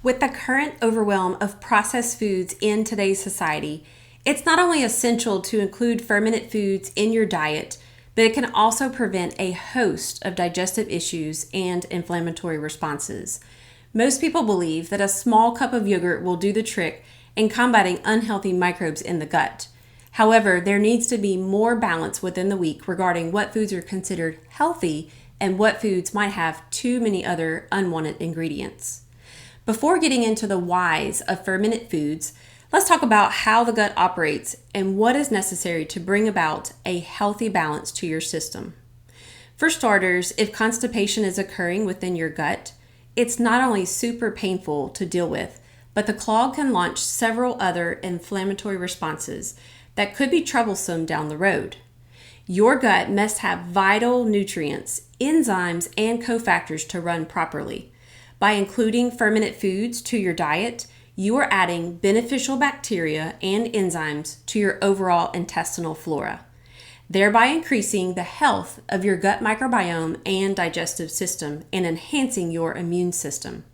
With the current overwhelm of processed foods in today's society, it's not only essential to include fermented foods in your diet, but it can also prevent a host of digestive issues and inflammatory responses. Most people believe that a small cup of yogurt will do the trick in combating unhealthy microbes in the gut. However, there needs to be more balance within the week regarding what foods are considered healthy and what foods might have too many other unwanted ingredients. Before getting into the whys of fermented foods, let's talk about how the gut operates and what is necessary to bring about a healthy balance to your system. For starters, if constipation is occurring within your gut, it's not only super painful to deal with, but the clog can launch several other inflammatory responses that could be troublesome down the road. Your gut must have vital nutrients, enzymes, and cofactors to run properly. By including fermented foods to your diet, you are adding beneficial bacteria and enzymes to your overall intestinal flora, thereby increasing the health of your gut microbiome and digestive system and enhancing your immune system.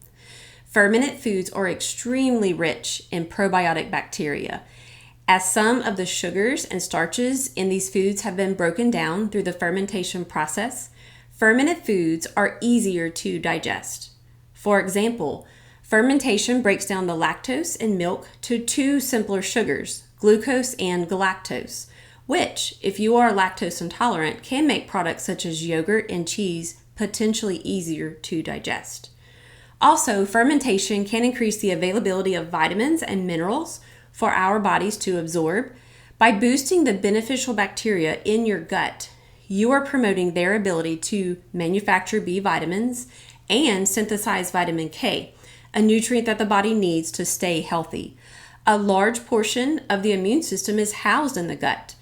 Fermented foods are extremely rich in probiotic bacteria, as some of the sugars and starches in these foods have been broken down through the fermentation process. Fermented foods are easier to digest. For example, fermentation breaks down the lactose in milk to two simpler sugars, glucose and galactose, which, if you are lactose intolerant, can make products such as yogurt and cheese potentially easier to digest. Also, fermentation can increase the availability of vitamins and minerals for our bodies to absorb. By boosting the beneficial bacteria in your gut, you are promoting their ability to manufacture B vitamins and synthesize vitamin K, a nutrient that the body needs to stay healthy. A large portion of the immune system is housed in the gut.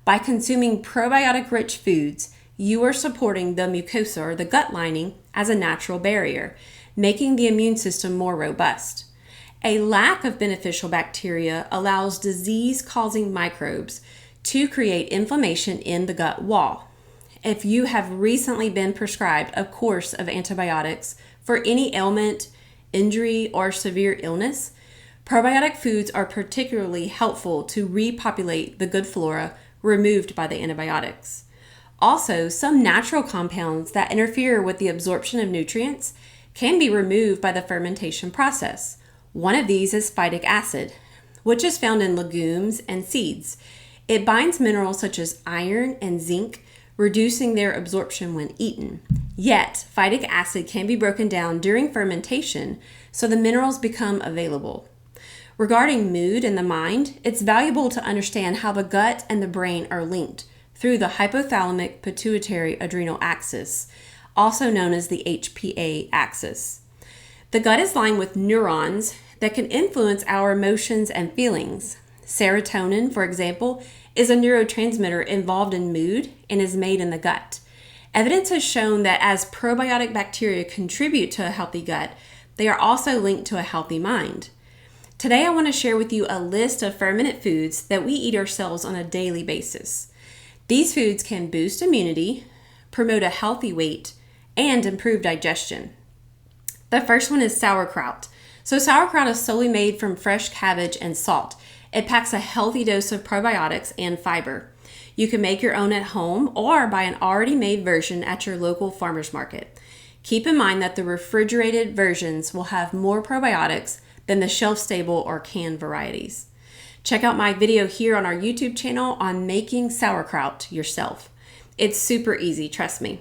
By consuming probiotic-rich foods, you are supporting the mucosa or the gut lining as a natural barrier, making the immune system more robust. A lack of beneficial bacteria allows disease-causing microbes to create inflammation in the gut wall. If you have recently been prescribed a course of antibiotics for any ailment, injury, or severe illness, probiotic foods are particularly helpful to repopulate the good flora removed by the antibiotics. Also, some natural compounds that interfere with the absorption of nutrients can be removed by the fermentation process. One of these is phytic acid, which is found in legumes and seeds. It binds minerals such as iron and zinc, reducing their absorption when eaten. Yet, phytic acid can be broken down during fermentation, so the minerals become available. Regarding mood and the mind, it's valuable to understand how the gut and the brain are linked through the hypothalamic pituitary adrenal axis, also known as the HPA axis. The gut is lined with neurons that can influence our emotions and feelings. Serotonin, for example, is a neurotransmitter involved in mood and is made in the gut. Evidence has shown that as probiotic bacteria contribute to a healthy gut, they are also linked to a healthy mind. Today, I want to share with you a list of fermented foods that we eat ourselves on a daily basis. These foods can boost immunity, promote a healthy weight, and improve digestion. The first one is sauerkraut. So sauerkraut is solely made from fresh cabbage and salt. It packs a healthy dose of probiotics and fiber. You can make your own at home or buy an already made version at your local farmer's market. Keep in mind that the refrigerated versions will have more probiotics than the shelf-stable or canned varieties. Check out my video here on our YouTube channel on making sauerkraut yourself. It's super easy, trust me.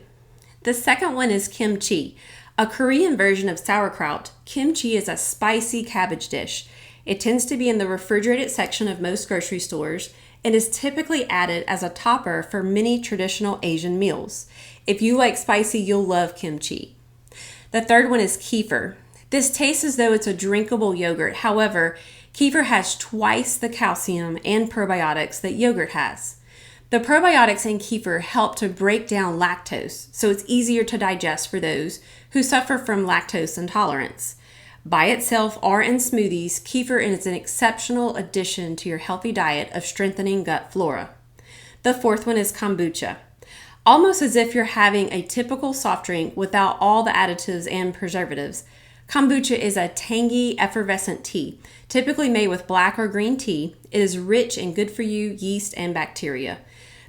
The second one is kimchi. A Korean version of sauerkraut, kimchi is a spicy cabbage dish. It tends to be in the refrigerated section of most grocery stores and is typically added as a topper for many traditional Asian meals. If you like spicy, you'll love kimchi. The third one is kefir. This tastes as though it's a drinkable yogurt. However, kefir has twice the calcium and probiotics that yogurt has. The probiotics in kefir help to break down lactose, so it's easier to digest for those who suffer from lactose intolerance. By itself or in smoothies, kefir is an exceptional addition to your healthy diet of strengthening gut flora. The fourth one is kombucha. Almost as if you're having a typical soft drink without all the additives and preservatives, Kombucha is a tangy, effervescent tea, typically made with black or green tea. It is rich in good-for-you yeast and bacteria.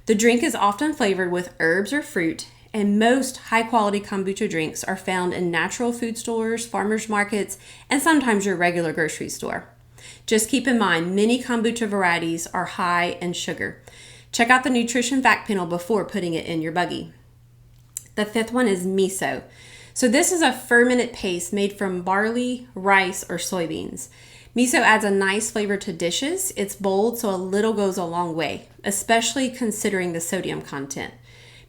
The drink is often flavored with herbs or fruit, and most high-quality kombucha drinks are found in natural food stores, farmers markets, and sometimes your regular grocery store. Just keep in mind, many kombucha varieties are high in sugar. Check out the nutrition fact panel before putting it in your buggy. The fifth one is miso. So this is a fermented paste made from barley, rice, or soybeans. Miso adds a nice flavor to dishes. It's bold, so a little goes a long way, especially considering the sodium content.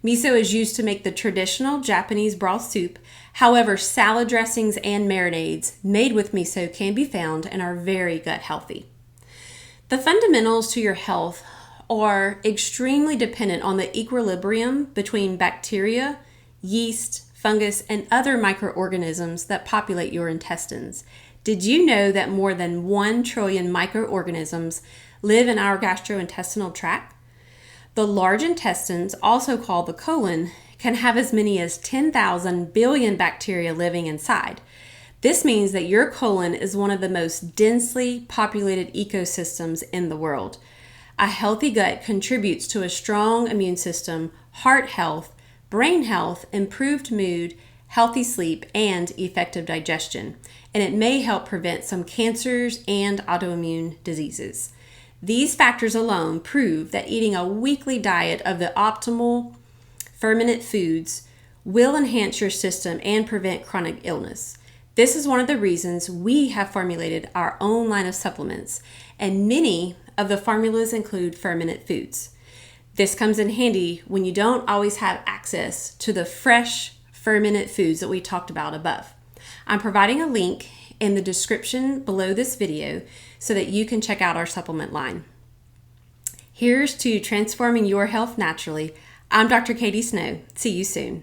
Miso is used to make the traditional Japanese broth soup. However, salad dressings and marinades made with miso can be found and are very gut healthy. The fundamentals to your health are extremely dependent on the equilibrium between bacteria, yeast, fungus, and other microorganisms that populate your intestines. Did you know that more than 1 trillion microorganisms live in our gastrointestinal tract? The large intestines, also called the colon, can have as many as 10,000 billion bacteria living inside. This means that your colon is one of the most densely populated ecosystems in the world. A healthy gut contributes to a strong immune system, heart health, brain health, improved mood, healthy sleep, and effective digestion. And it may help prevent some cancers and autoimmune diseases. These factors alone prove that eating a weekly diet of the optimal fermented foods will enhance your system and prevent chronic illness. This is one of the reasons we have formulated our own line of supplements, and many of the formulas include fermented foods. This comes in handy when you don't always have access to the fresh fermented foods that we talked about above. I'm providing a link in the description below this video so that you can check out our supplement line. Here's to transforming your health naturally. I'm Dr. Katie Snow. See you soon.